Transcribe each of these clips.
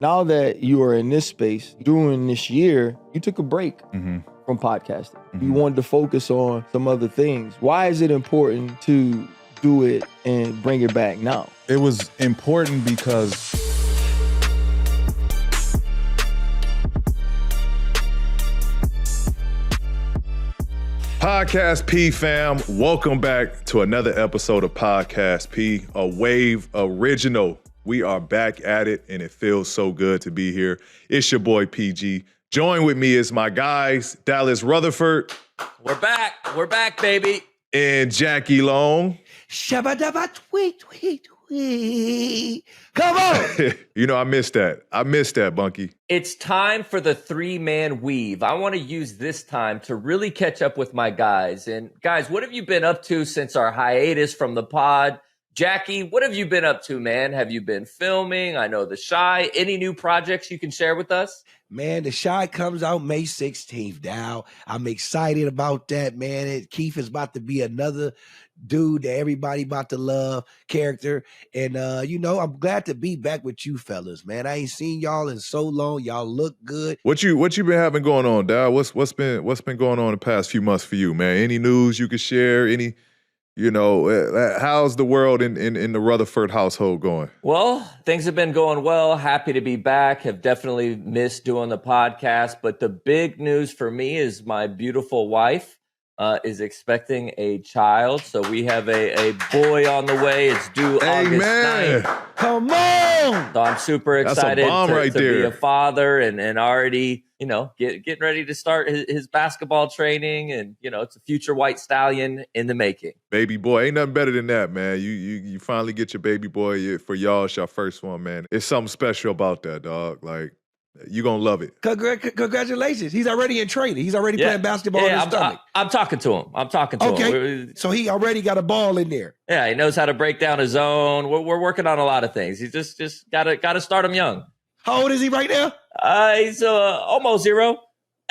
Now that you are in this space, during this year, you took a break from podcasting. You wanted to focus on some other things. Why is it important to do it and bring it back now? It was important because Podcast P fam, welcome back to another episode of Podcast P, a Wave original. We are back at it, and it feels so good to be here. It's your boy PG. Join with me is my guys, Dallas Rutherford. We're back, baby. And Jackie Long. Shabba-dabba tweet, tweet, tweet. Come on. You know, I missed that, Bunky. It's time for the three-man weave. I want to use this time to really catch up with my guys. And guys, what have you been up to since our hiatus from the pod? Jackie, what have you been up to, man? Have you been filming? I know The Chi. Any new projects you can share with us? Man, The Chi comes out May 16th, Dow. I'm excited about that, man. Keith is about to be another dude that everybody about to love, character. And, I'm glad to be back with you fellas, man. I ain't seen y'all in so long. Y'all look good. What you been having going on, Dow? What's been going on the past few months for you, man? Any news you could share? Any... how's the world in the Rutherford household going? Well, things have been going well. Happy to be back. Have definitely missed doing the podcast. But the big news for me is my beautiful wife is expecting a child. So we have a boy on the way. It's due August 9th. Come on! So I'm super excited to be a father and already, getting ready to start his basketball training. And, it's a future white stallion in the making. Baby boy, ain't nothing better than that, man. You finally get your baby boy. For y'all, it's your first one, man. It's something special about that, dog. Like, you're going to love it. Congratulations. He's already in training. He's already playing basketball in his stomach. I'm talking to him. Okay. So he already got a ball in there. Yeah, he knows how to break down his zone. We're working on a lot of things. He's just got to start him young. How old is he right now? He's almost zero.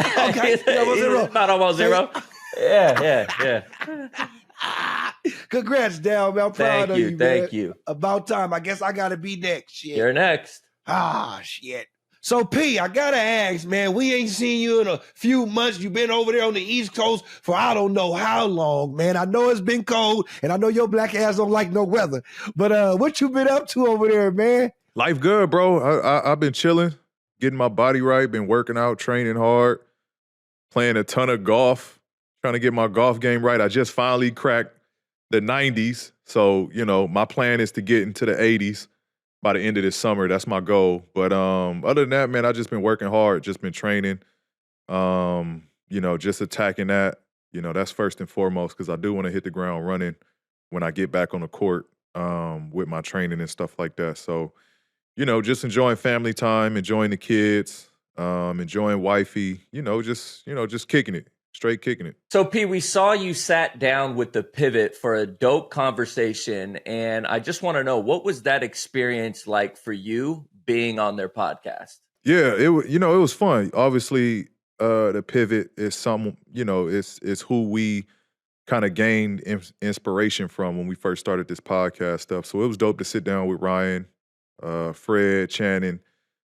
Okay, almost zero. He's not almost zero. Yeah. Congrats, Dal, man. I'm proud of you, man. Thank you. About time. I guess I got to be next. Shit. You're next. Shit. So, P, I got to ask, man, we ain't seen you in a few months. You've been over there on the East Coast for I don't know how long, man. I know it's been cold, and I know your black ass don't like no weather. But what you been up to over there, man? Life good, bro. I've been chilling, getting my body right, been working out, training hard, playing a ton of golf, trying to get my golf game right. I just finally cracked the 90s. So, my plan is to get into the 80s by the end of this summer. That's my goal. But other than that, man, I've just been working hard, just been training, just attacking that. That's first and foremost because I do want to hit the ground running when I get back on the court with my training and stuff like that. So, just enjoying family time, enjoying the kids, enjoying wifey, just kicking it, straight kicking it. So, P, we saw you sat down with the Pivot for a dope conversation, and I just want to know, what was that experience like for you being on their podcast? Yeah, it was fun. Obviously, the Pivot is it's who we kind of gained inspiration from when we first started this podcast stuff. So it was dope to sit down with Ryan, Fred, Channing,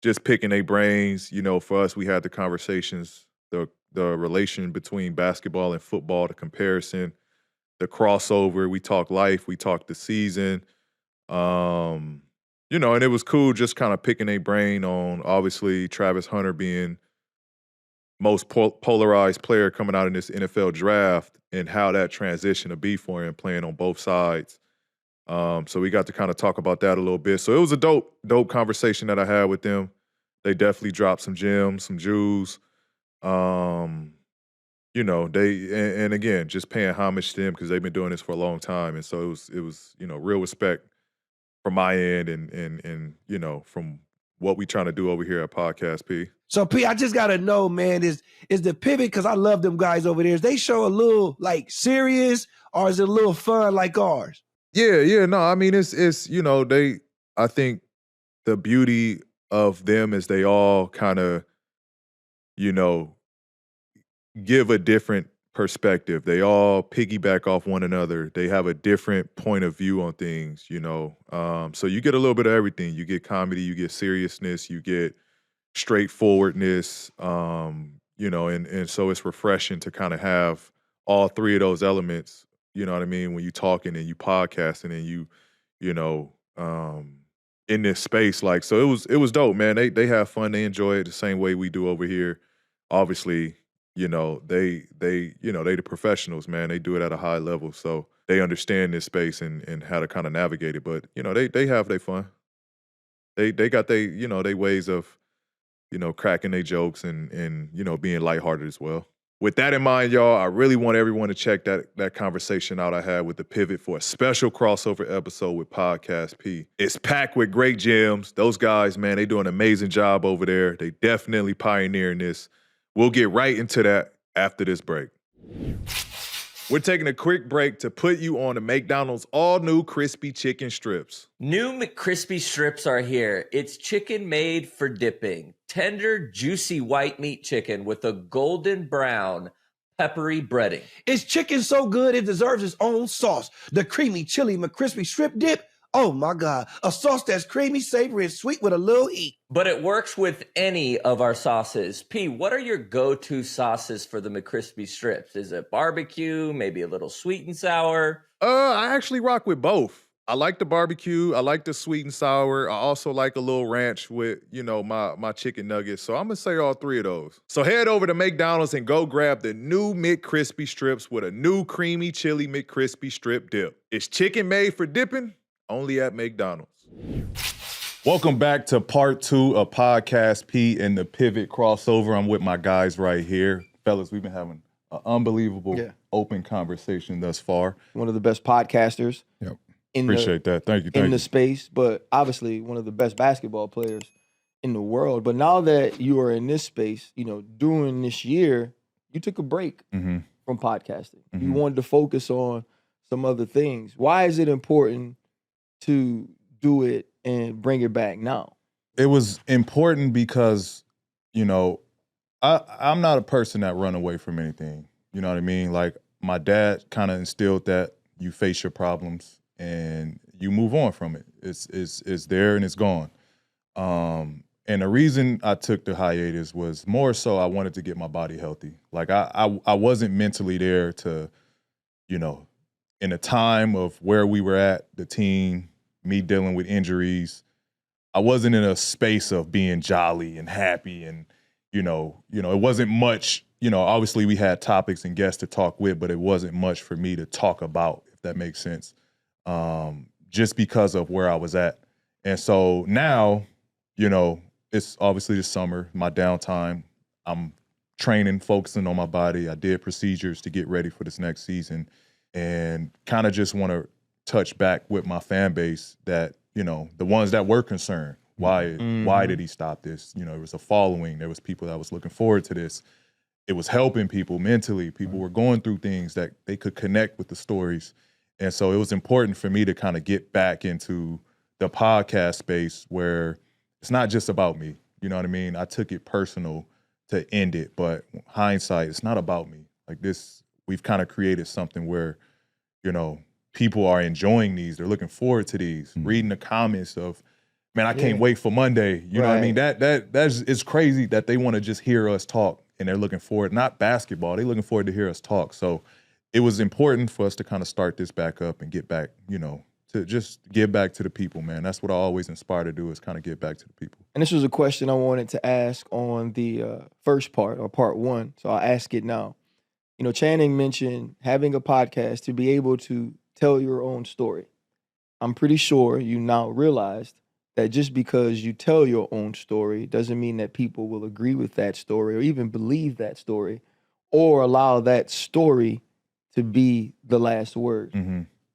just picking their brains. For us, we had the conversations, the relation between basketball and football, the comparison, the crossover. We talked life, we talked the season. And it was cool just kind of picking their brain on, obviously, Travis Hunter being most polarized player coming out in this NFL draft and how that transition to be for him playing on both sides. So we got to kind of talk about that a little bit. So it was a dope conversation that I had with them. They definitely dropped some gems, some jewels. And again, just paying homage to them because they've been doing this for a long time. And so it was real respect from my end and from what we trying to do over here at Podcast P. So, P, I just got to know, man, is the Pivot, because I love them guys over there, is they show a little, serious, or is it a little fun like ours? Yeah, no, I mean, it's I think the beauty of them is they all kind of, give a different perspective. They all piggyback off one another. They have a different point of view on things, you know. So you get a little bit of everything. You get comedy, you get seriousness, you get straightforwardness, you know, and so it's refreshing to kind of have all three of those elements, you know what I mean, when you talking and you podcasting and you know, in this space. Like, so it was dope, man. They have fun, they enjoy it the same way we do over here. Obviously, you know, they you know, they the professionals, man. They do it at a high level. So they understand this space and how to kind of navigate it. But, you know, they have their fun. They got they, you know, they ways of, you know, cracking their jokes and you know, being lighthearted as well. With that in mind, y'all, I really want everyone to check that conversation out I had with the Pivot for a special crossover episode with Podcast P. It's packed with great gems. Those guys, man, they do an amazing job over there. They definitely pioneering this. We'll get right into that after this break. We're taking a quick break to put you on the McDonald's all-new crispy chicken strips. New McCrispy strips are here. It's chicken made for dipping. Tender, juicy white meat chicken with a golden brown, peppery breading. It's chicken so good it deserves its own sauce. The creamy, chili McCrispy strip dip. Oh my God. A sauce that's creamy, savory, and sweet with a little heat. But it works with any of our sauces. P, what are your go-to sauces for the McCrispy strips? Is it barbecue, maybe a little sweet and sour? I actually rock with both. I like the barbecue. I like the sweet and sour. I also like a little ranch with, you know, my chicken nuggets. So I'm going to say all three of those. So head over to McDonald's and go grab the new McCrispy strips with a new creamy chili McCrispy strip dip. It's chicken made for dipping, only at McDonald's. Welcome back to part 2 of Podcast P and the Pivot crossover. I'm with my guys right here. Fellas, we've been having an unbelievable open conversation thus far. One of the best podcasters. Yep. Appreciate that. Thank you. In the space, but obviously one of the best basketball players in the world. But now that you are in this space, you know, during this year, you took a break from podcasting. You wanted to focus on some other things. Why is it important to do it and bring it back now? It was important because, you know, I'm not a person that run away from anything. You know what I mean? Like, my dad kind of instilled that you face your problems and you move on from it. It's there and it's gone. And the reason I took the hiatus was more so I wanted to get my body healthy. Like, I wasn't mentally there to, you know, in a time of where we were at, the team, me dealing with injuries, I wasn't in a space of being jolly and happy and, you know, it wasn't much, you know, obviously we had topics and guests to talk with, but it wasn't much for me to talk about, if that makes sense, just because of where I was at. And so now, you know, it's obviously the summer, my downtime, I'm training, focusing on my body. I did procedures to get ready for this next season and kind of just want to touch back with my fan base that, you know, the ones that were concerned. Why did he stop this? You know, there was a following. There was people that was looking forward to this. It was helping people mentally. People were going through things that they could connect with the stories. And so it was important for me to kind of get back into the podcast space where it's not just about me. You know what I mean? I took it personal to end it, but hindsight, it's not about me. Like this, we've kind of created something where, you know, people are enjoying these. They're looking forward to these, reading the comments of, man, I can't wait for Monday. You know what I mean? That's it's crazy that they want to just hear us talk and they're looking forward, not basketball, they're looking forward to hear us talk. So it was important for us to kind of start this back up and get back, you know, to just give back to the people, man. That's what I always inspire to do is kind of give back to the people. And this was a question I wanted to ask on the first part or part 1. So I'll ask it now. You know, Channing mentioned having a podcast to be able to tell your own story. I'm pretty sure you now realized that just because you tell your own story doesn't mean that people will agree with that story or even believe that story or allow that story to be the last word.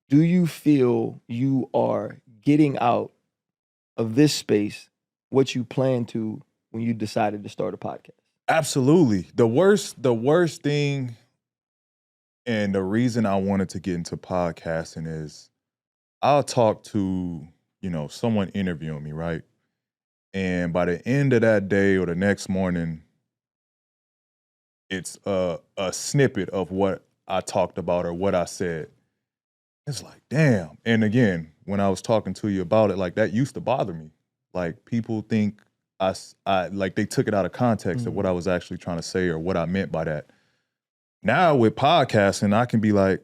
Do you feel you are getting out of this space what you planned to when you decided to start a podcast? Absolutely. The worst thing and the reason I wanted to get into podcasting is I'll talk to, you know, someone interviewing me, right? And by the end of that day or the next morning, it's a snippet of what I talked about or what I said. It's like, damn. And again, when I was talking to you about it, like that used to bother me. Like people think I like they took it out of context of what I was actually trying to say or what I meant by that. Now with podcasting, I can be like,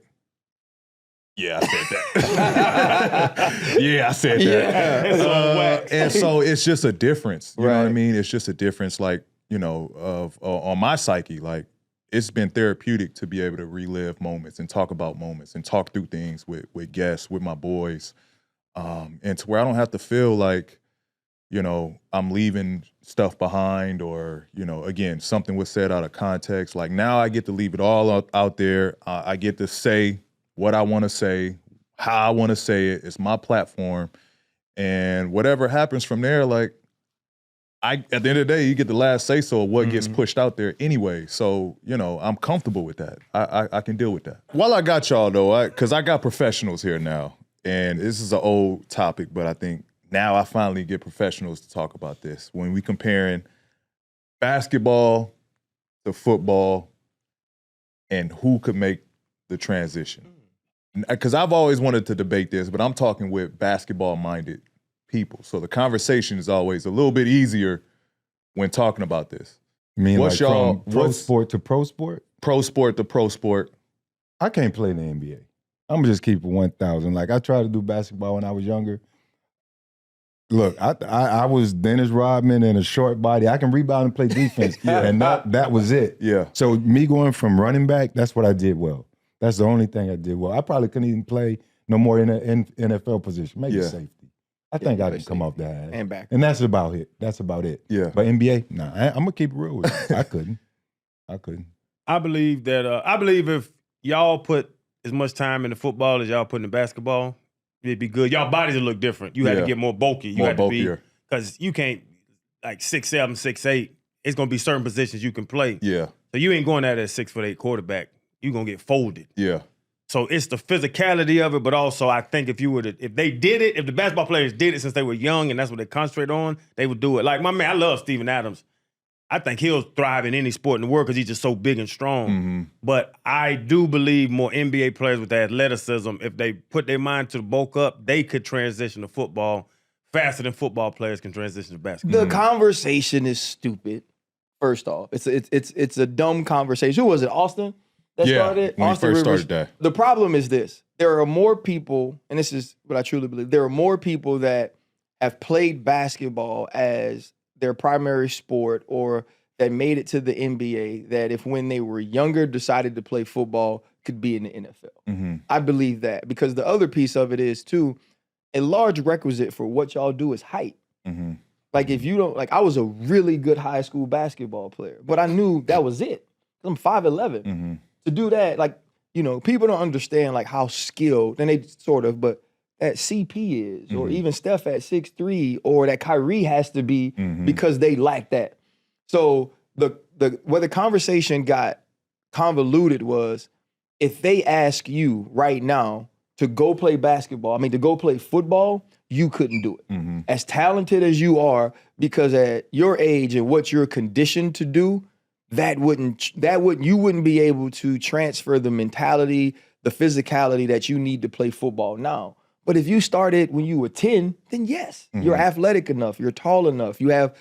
yeah, I said that. Yeah, I said that. And so it's just a difference. You know what I mean? It's just a difference, like, you know, of on my psyche. Like, it's been therapeutic to be able to relive moments and talk about moments and talk through things with guests, with my boys, and to where I don't have to feel like, you know, I'm leaving stuff behind or, you know, again, something was said out of context. Like now I get to leave it all out there. I get to say what I want to say, how I want to say it. It's my platform. And whatever happens from there, like, at the end of the day, you get the last say-so of what gets pushed out there anyway. So, you know, I'm comfortable with that. I can deal with that. While I got y'all, though, because I got professionals here now, and this is an old topic, but I think now I finally get professionals to talk about this. When we comparing basketball to football and who could make the transition. Because I've always wanted to debate this, but I'm talking with basketball-minded people. So the conversation is always a little bit easier when talking about this. You mean what's like y'all, from pro sport to pro sport? Pro sport to pro sport. I can't play in the NBA. I'm going to just keep it 1,000. Like, I tried to do basketball when I was younger. Look, I was Dennis Rodman in a short body. I can rebound and play defense. And that was it. Yeah. So me going from running back, that's what I did well. That's the only thing I did well. I probably couldn't even play no more in an NFL position. Maybe safety. I think I can come off that. And back. And that's about it. That's about it. Yeah. But NBA, nah, I'm going to keep it real with you. I couldn't. I believe that, if y'all put as much time into football as y'all put in basketball, it'd be good. Y'all bodies would look different. You had to get more bulky. You had to be, because you can't, like 6'7", 6'8", it's going to be certain positions you can play. Yeah. So you ain't going at a 6'8" quarterback. You're going to get folded. Yeah. So it's the physicality of it, but also I think if they did it, if the basketball players did it since they were young and that's what they concentrate on, they would do it. Like my man, I love Steven Adams. I think he'll thrive in any sport in the world because he's just so big and strong. But I do believe more NBA players with the athleticism, if they put their mind to the bulk up, they could transition to football faster than football players can transition to basketball. The conversation is stupid. First off, it's a dumb conversation. Who was it? Austin that started? When Austin we first Rivers. started that. The problem is this: there are more people, and this is what I truly believe. There are more people that have played basketball as their primary sport or that made it to the NBA that if when they were younger decided to play football could be in the NFL. I believe that because the other piece of it is too, a large requisite for what y'all do is height. Like if you don't, like I was a really good high school basketball player, but I knew that was it. I'm 5'11". To do that, like, you know, people don't understand like how skilled, and they sort of, but that CP is, or even Steph at 6'3", or that Kyrie has to be because they lack that. So where the conversation got convoluted was if they ask you right now to go play basketball, to go play football, you couldn't do it. As talented as you are, because at your age and what you're conditioned to do, you wouldn't be able to transfer the mentality, the physicality that you need to play football now. But if you started when you were 10, then yes, you're athletic enough, you're tall enough, you have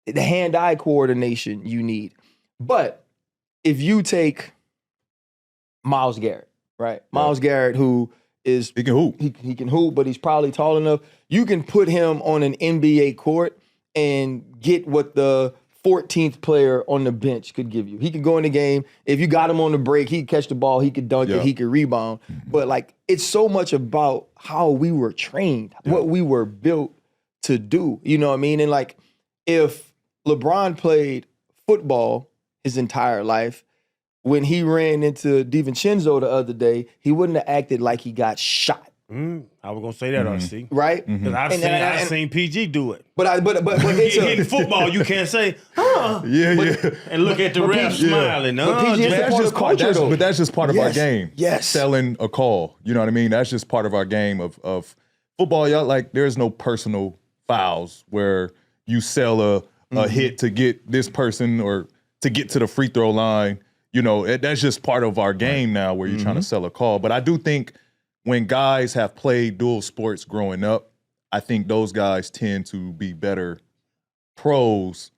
the hand-eye coordination you need. But if you take Myles Garrett, right? Myles Garrett, who is he can hoop. He can hoop, but he's probably tall enough. You can put him on an NBA court and get what the 14th player on the bench could give you. He could go in the game. If you got him on the break, he could catch the ball, he could dunk it, he could rebound. But like, it's so much about how we were trained, what we were built to do. You know what I mean? And like, if LeBron played football his entire life, when he ran into DiVincenzo the other day, he wouldn't have acted like he got shot. I was gonna say that, RC. Right? Because I've seen PG do it. But it's in football, you can't say, and look at the ref smiling. That's just part of our game. Yes. Selling a call. You know what I mean? That's just part of our game of football. Y'all, like, there's no personal fouls where you sell a hit to get this person, or to get to the free throw line. You know, that's just part of our game now where you're trying to sell a call. But I do think when guys have played dual sports growing up, I think those guys tend to be better pros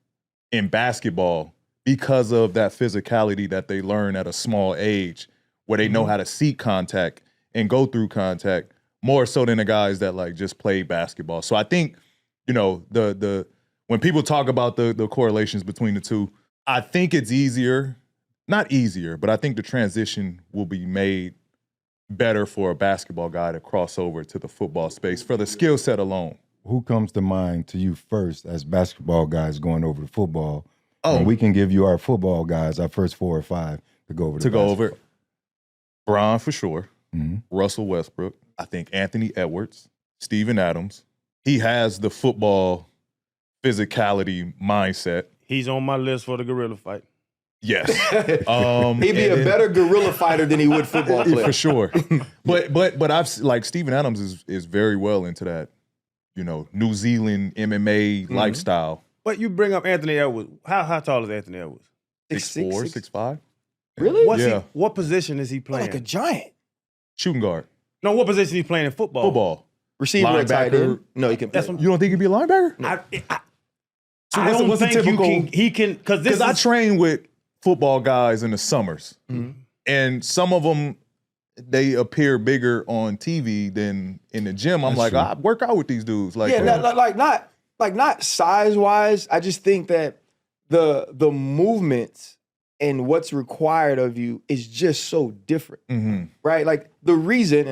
in basketball because of that physicality that they learn at a small age, where they know how to seek contact and go through contact more so than the guys that like just play basketball. So I think, you know, the when people talk about the correlations between the two, I think it's easier, not easier, but I think the transition will be made better for a basketball guy to cross over to the football space for the skill set alone. Who comes to mind to you first as basketball guys going over to football? Oh, And we can give you our football guys, our first 4 or 5 to go over to basketball. Bron for sure, Mhm. Russell Westbrook, I think Anthony Edwards, Steven Adams. He has the football physicality mindset. He's on my list for the gorilla fight. Yes. He'd be a better guerrilla fighter than he would football player. For sure. But I've like Steven Adams is very well into that, you know, New Zealand MMA lifestyle. But you bring up Anthony Edwards. How tall is Anthony Edwards? 6'4", 6'5". Really? What position is he playing? Like a giant. Shooting guard. No, what position is he playing in football? Football. Receiver or tight Linebacker. end? No, he can play. You don't think he'd be a linebacker? I don't what's the think typical- he can because this Because I is train with football guys in the summers, and some of them, they appear bigger on TV than in the gym. I'm like, true. I work out with these dudes. Like, Yeah, not size wise. I just think that the movements and what's required of you is just so different, right? Like the reason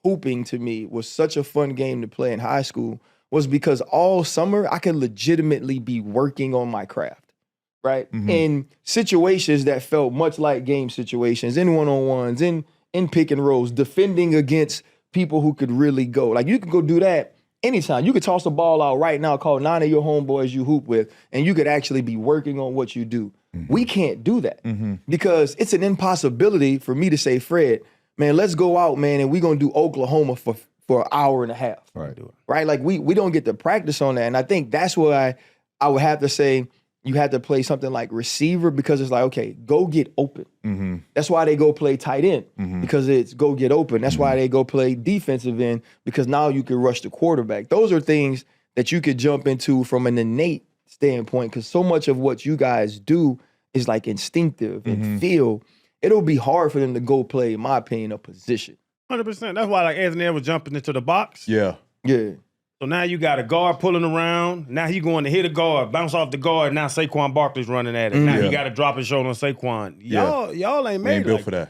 hooping to me was such a fun game to play in high school was because all summer I could legitimately be working on my craft, right? In situations that felt much like game situations, in one-on-ones, in pick and rolls, defending against people who could really go. Like you could go do that anytime. You could toss the ball out right now, call 9 of your homeboys you hoop with, and you could actually be working on what you do. We can't do that because it's an impossibility for me to say, Fred, man, let's go out, man, and we're going to do Oklahoma for an hour and a half. Right? Like we don't get to practice on that. And I think that's why I would have to say you had to play something like receiver because it's like, okay, go get open. That's why they go play tight end because it's go get open. That's why they go play defensive end because now you can rush the quarterback. Those are things that you could jump into from an innate standpoint because so much of what you guys do is like instinctive and feel. It'll be hard for them to go play, in my opinion, a position. 100%. That's why like Anthony Edwards jumping into the box. Yeah. Yeah. So now you got a guard pulling around. Now he going to hit a guard, bounce off the guard. Now Saquon Barkley's running at it. Now he got to drop his shoulder on Saquon. Y'all ain't We made ain't built like for that.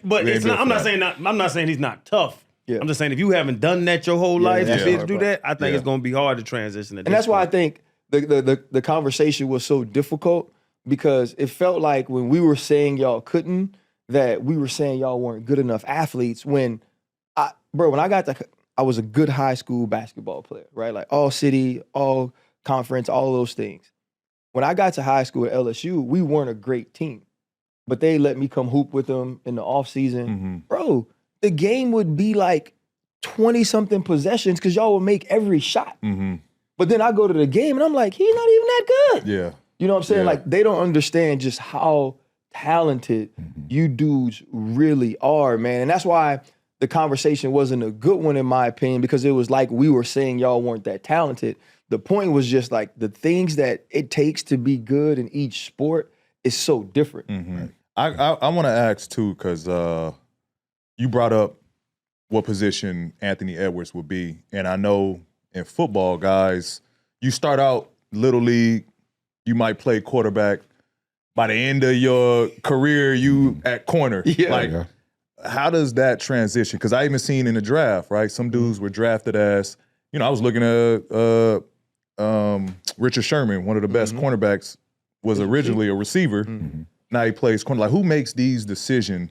But We it's ain't not, I'm built not for saying I'm not saying he's not tough. Yeah. I'm just saying if you haven't done that your whole life, that's you the hard do part. that. I think it's going to be hard to transition. And that's why I think the conversation was so difficult because it felt like when we were saying y'all couldn't, that we were saying y'all weren't good enough athletes. When I was a good high school basketball player, right? Like all city, all conference, all those things. When I got to high school at LSU, we weren't a great team, but they let me come hoop with them in the off season. Bro, the game would be like 20-something possessions because y'all would make every shot. But then I go to the game and I'm like, he's not even that good. Yeah. You know what I'm saying? Yeah. Like they don't understand just how talented you dudes really are, man. And that's why the conversation wasn't a good one in my opinion because it was like we were saying y'all weren't that talented. The point was just like the things that it takes to be good in each sport is so different. Right? I want to ask too because you brought up what position Anthony Edwards would be, and I know in football, guys, you start out little league, you might play quarterback. By the end of your career, you at corner. How does that transition? Because I even seen in the draft, right? Some dudes were drafted as, you know, I was looking at Richard Sherman, one of the best cornerbacks, was originally a receiver. Now he plays corner. Like, who makes these decisions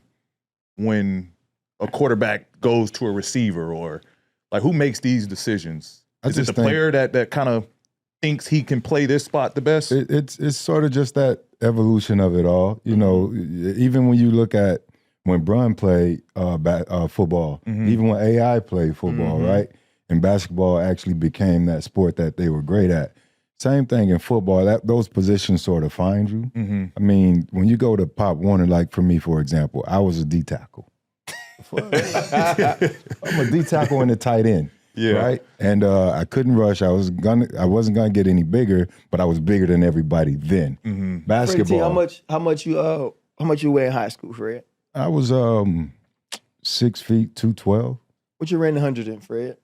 when a quarterback goes to a receiver, or like who makes these decisions? Is it the player that kind of thinks he can play this spot the best? It's sort of just that evolution of it all. You know, even when you look at when Bron played football, even when AI played football, right? And basketball actually became that sport that they were great at. Same thing in football. Those positions sort of find you. Mm-hmm. I mean, when you go to Pop Warner, like for me, for example, I was a D tackle. I'm a D tackle and a tight end. Yeah. Right. And I couldn't rush. I wasn't gonna get any bigger, but I was bigger than everybody then. Mm-hmm. Basketball. Fred T, how much you weigh in high school, Fred? I was 6 feet 212, What you ran the 100 in, Fred?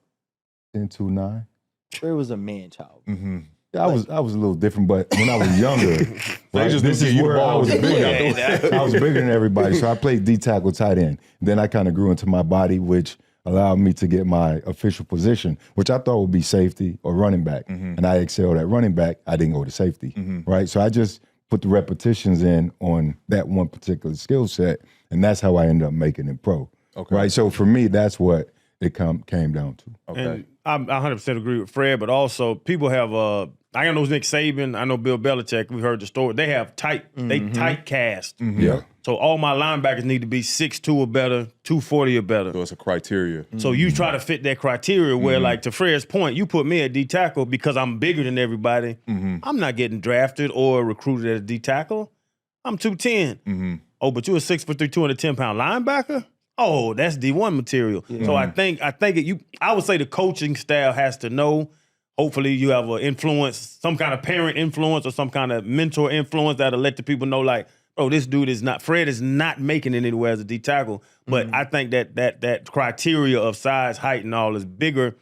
10'2'9". Fred was a man child. Mm-hmm. Yeah, I was a little different, but when I was younger, right, just this didn't is give you the where I ball. was bigger. I was bigger than everybody, so I played D tackle, tight end. Then I kind of grew into my body, which allowed me to get my official position, which I thought would be safety or running back. Mm-hmm. And I excelled at running back. I didn't go to safety, right? So I just put the repetitions in on that one particular skill set, and that's how I ended up making it pro. Okay. Right. So for me, that's what it came down to. Okay. And I 100% agree with Fred, but also people have I know Nick Saban, I know Bill Belichick, we heard the story. They have they tight cast. Mm-hmm. Yeah. So all my linebackers need to be 6'2" or better, 240 or better. So it's a criteria. So you try to fit that criteria where, like, to Fred's point, you put me at D tackle because I'm bigger than everybody. I'm not getting drafted or recruited as D tackle. I'm 210. Oh, but you're a 6'3", 210-pound linebacker? Oh, that's D1 material. Yeah. So I think I would say the coaching staff has to know. Hopefully you have an influence, some kind of parent influence or some kind of mentor influence that'll let the people know, like, oh, this dude Fred is not making it anywhere as a D tackle. But I think that criteria of size, height, and all is bigger.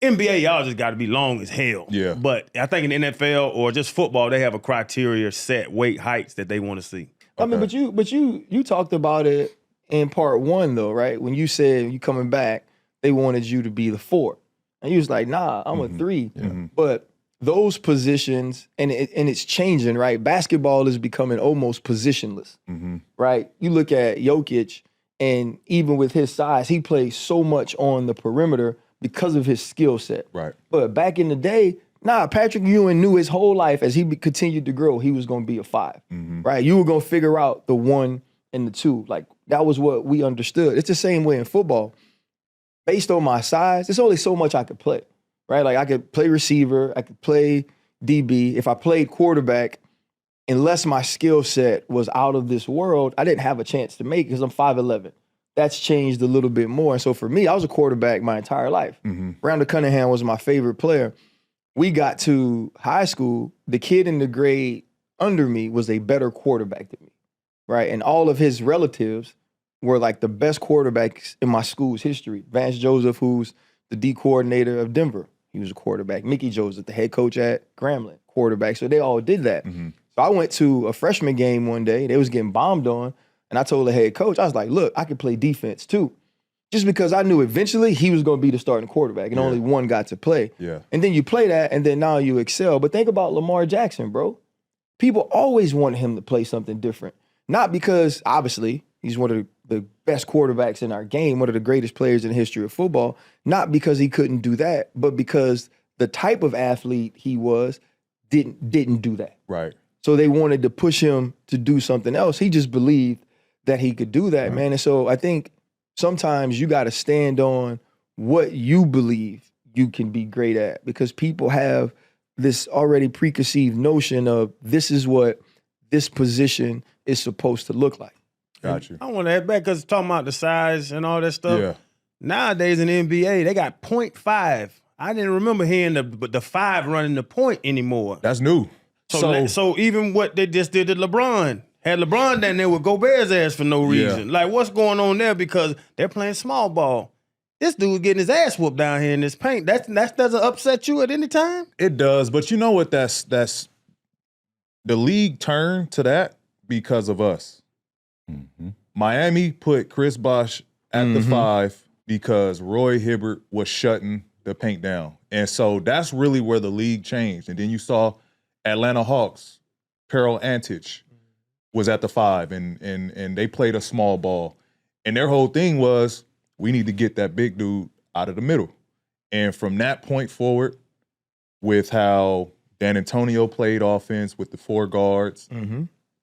NBA, y'all just got to be long as hell. Yeah. But I think in the NFL or just football, they have a criteria set, weight, heights that they want to see. I mean, but you talked about it in part one though, right? When you said you coming back, they wanted you to be the 4. And you was like, nah, I'm a 3. But those positions, and it's changing, right? Basketball is becoming almost positionless, right? You look at Jokic, and even with his size, he plays so much on the perimeter because of his skill set. Right. But back in the day, Patrick Ewing knew his whole life as he continued to grow, he was going to be a 5, right? You were going to figure out the 1 and the 2. Like, that was what we understood. It's the same way in football. Based on my size, there's only so much I could play, right? Like, I could play receiver, I could play DB. If I played quarterback, unless my skill set was out of this world, I didn't have a chance to make it because I'm 5'11". That's changed a little bit more. And so for me, I was a quarterback my entire life. Randall Cunningham was my favorite player. We got to high school, the kid in the grade under me was a better quarterback than me, right? And all of his relatives were like the best quarterbacks in my school's history. Vance Joseph, who's the D coordinator of Denver, he was a quarterback. Mickey Joseph, the head coach at Grambling, quarterback. So they all did that. So I went to a freshman game one day. They was getting bombed on. And I told the head coach, I was like, look, I can play defense too. Just because I knew eventually he was going to be the starting quarterback and only one got to play. Yeah. And then you play that and then now you excel. But think about Lamar Jackson, bro. People always wanted him to play something different. Not because, obviously, he's one of the best quarterbacks in our game, one of the greatest players in the history of football. Not because he couldn't do that, but because the type of athlete he was didn't do that. Right. So they wanted to push him to do something else. He just believed that he could do that, man. And so I think sometimes you got to stand on what you believe you can be great at, because people have this already preconceived notion of this is what this position is supposed to look like. Got you. I want to add back because talking about the size and all that stuff. Yeah. Nowadays in the NBA, they got 0.5. I didn't remember hearing the 5 running the point anymore. That's new. So even what they just did to LeBron. Had LeBron down there with Gobert's ass for no reason. Like, what's going on there? Because they're playing small ball. This dude's getting his ass whooped down here in this paint. That doesn't upset you at any time? It does, but you know what? That's the league turned to that because of us. Miami put Chris Bosh at the 5 because Roy Hibbert was shutting the paint down. And so that's really where the league changed. And then you saw Atlanta Hawks, Pearl Antich was at the 5 and they played a small ball. And their whole thing was, we need to get that big dude out of the middle. And from that point forward, with how Dan Antonio played offense with the 4 guards,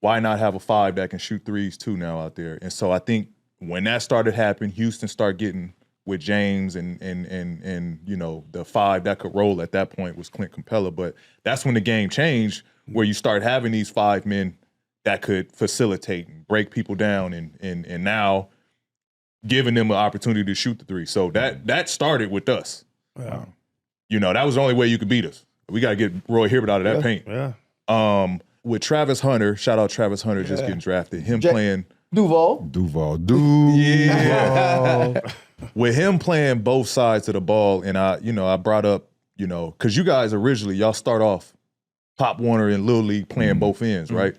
why not have a 5 that can shoot threes too now out there? And so I think when that started happening, Houston started getting with James and you know, the 5 that could roll at that point was Clint Capella. But that's when the game changed, where you start having these 5 men that could facilitate and break people down and now giving them an opportunity to shoot the 3. So that started with us. Wow. You know, that was the only way you could beat us. We got to get Roy Hibbert out of that paint. Yeah. With Travis Hunter, shout out Travis Hunter just getting drafted. Him playing Duval. Yeah. With him playing both sides of the ball, and I brought up, you know, because you guys originally, y'all start off Pop Warner and Little League playing both ends, right?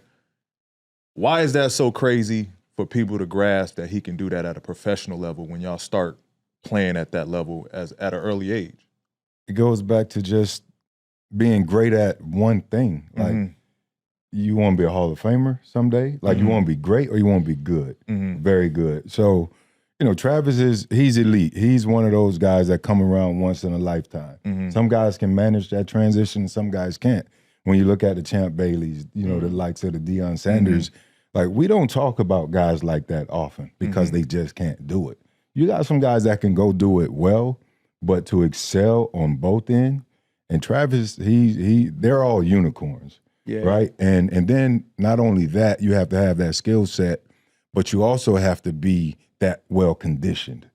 Why is that so crazy for people to grasp that he can do that at a professional level when y'all start playing at that level at an early age? It goes back to just being great at one thing. Like, you want to be a Hall of Famer someday? Like, you want to be great or you want to be good? Very good. So, you know, Travis he's elite. He's one of those guys that come around once in a lifetime. Some guys can manage that transition, some guys can't. When you look at the Champ Baileys, you know, the likes of the Deion Sanders, like, we don't talk about guys like that often because they just can't do it. You got some guys that can go do it well, but to excel on both ends, and Travis, they're all unicorns, right? And then not only that, you have to have that skill set, but you also have to be that well conditioned.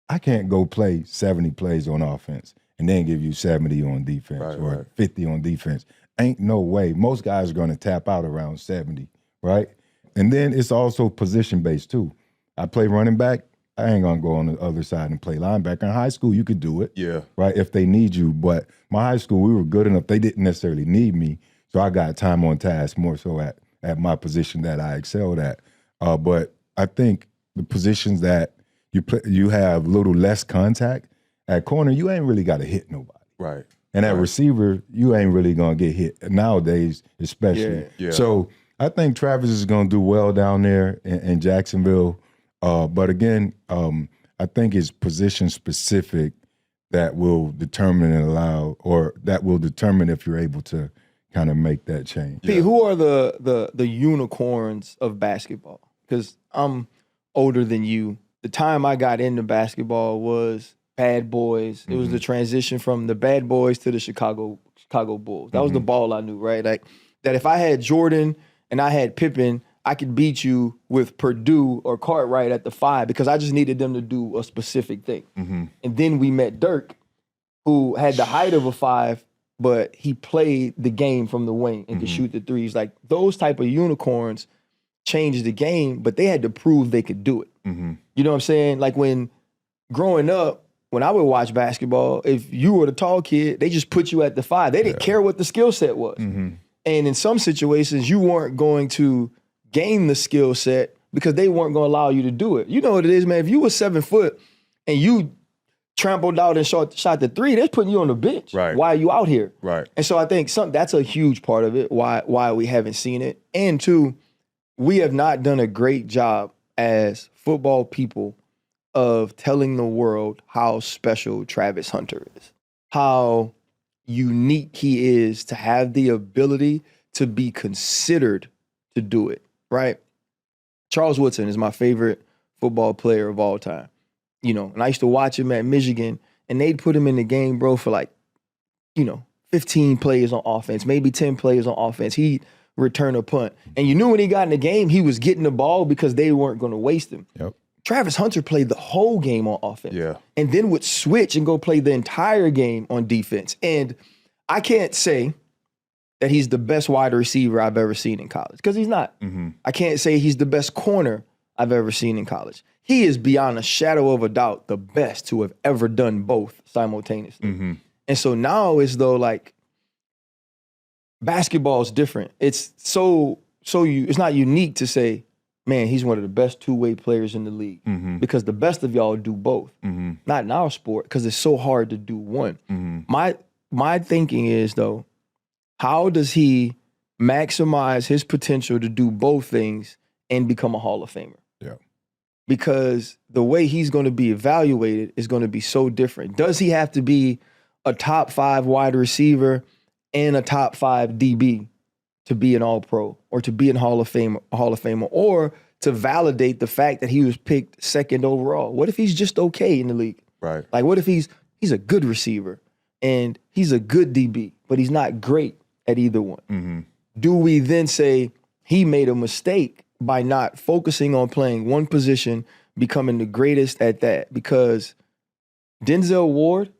I can't go play 70 plays on offense and then give you 70 on defense or 50 on defense. Ain't no way. Most guys are going to tap out around 70, right? And then it's also position-based too. I play running back. I ain't going to go on the other side and play linebacker. In high school, you could do it, right, if they need you. But my high school, we were good enough. They didn't necessarily need me, so I got time on task more so at my position that I excelled at. But I think the positions that you have a little less contact, at corner, you ain't really got to hit nobody. Right. And at receiver, you ain't really going to get hit nowadays, especially. So I think Travis is going to do well down there in Jacksonville. But again, I think it's position specific that will determine that will determine if you're able to kind of make that change. Pete, who are the unicorns of basketball? Because I'm older than you. The time I got into basketball was Bad Boys. It was the transition from the Bad Boys to the Chicago Bulls. That was the ball I knew, right? Like, that if I had Jordan and I had Pippen, I could beat you with Purdue or Cartwright at the 5 because I just needed them to do a specific thing. And then we met Dirk, who had the height of a 5, but he played the game from the wing and could shoot the threes. Like, those type of unicorns changed the game, but they had to prove they could do it. You know what I'm saying? Like, when growing up, when I would watch basketball, if you were the tall kid, they just put you at the 5. They didn't care what the skill set was. And in some situations, you weren't going to gain the skill set because they weren't going to allow you to do it. You know what it is, man. If you were 7 foot and you trampled out and shot the 3, they're putting you on the bench. Right. Why are you out here? Right. And so I think that's a huge part of it, why we haven't seen it. And 2, we have not done a great job as football people of telling the world how special Travis Hunter is, how unique he is to have the ability to be considered to do it, right? Charles Woodson is my favorite football player of all time, you know, and I used to watch him at Michigan, and they'd put him in the game, bro, for like, 15 plays on offense, maybe 10 plays on offense. He'd return a punt. And you knew when he got in the game, he was getting the ball because they weren't going to waste him. Yep. Travis Hunter played the whole game on offense. Yeah. And then would switch and go play the entire game on defense. And I can't say that he's the best wide receiver I've ever seen in college, because he's not. I can't say he's the best corner I've ever seen in college. He is beyond a shadow of a doubt the best to have ever done both simultaneously. And so now it's though, like, basketball is different. It's it's not unique to say, man, he's one of the best two-way players in the league, because the best of y'all do both. Not in our sport, because it's so hard to do one. My thinking is, though, how does he maximize his potential to do both things and become a Hall of Famer? Yeah. Because the way he's going to be evaluated is going to be so different. Does he have to be a top 5 wide receiver and a top 5 DB to be an All-Pro or to be a Hall of Famer? Or to validate the fact that he was picked second overall? What if he's just okay in the league? Right. Like, what if he's a good receiver and he's a good DB, but he's not great at either one? Mm-hmm. Do we then say he made a mistake by not focusing on playing one position, becoming the greatest at that? Because Denzel Ward,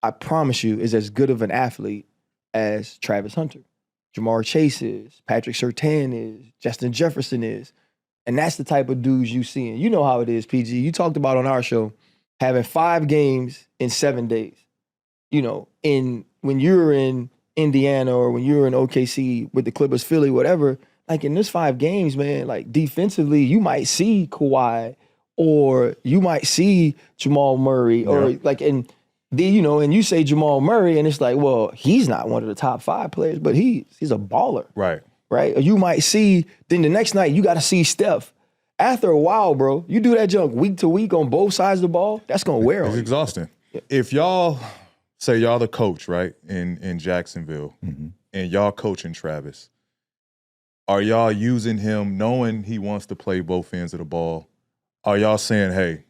I promise you, is as good of an athlete as Travis Hunter, Jamar Chase is, Patrick Surtain is, Justin Jefferson is. And that's the type of dudes you seeing. You know how it is, PG. You talked about on our show having 5 games in 7 days. You know, when you're in Indiana or when you're in OKC with the Clippers, Philly, whatever, like in this 5 games, man, like defensively, you might see Kawhi or you might see Jamal Murray or like, and you say Jamal Murray and it's like, well, he's not one of the top 5 players, but he's a baller. Right. Right? Or you might see, then the next night you got to see Steph. After a while, bro, you do that junk week to week on both sides of the ball, that's going to wear on It's you. exhausting. If y'all say y'all the coach, right, in Jacksonville, and y'all coaching Travis, are y'all using him knowing he wants to play both ends of the ball? Are y'all saying, hey,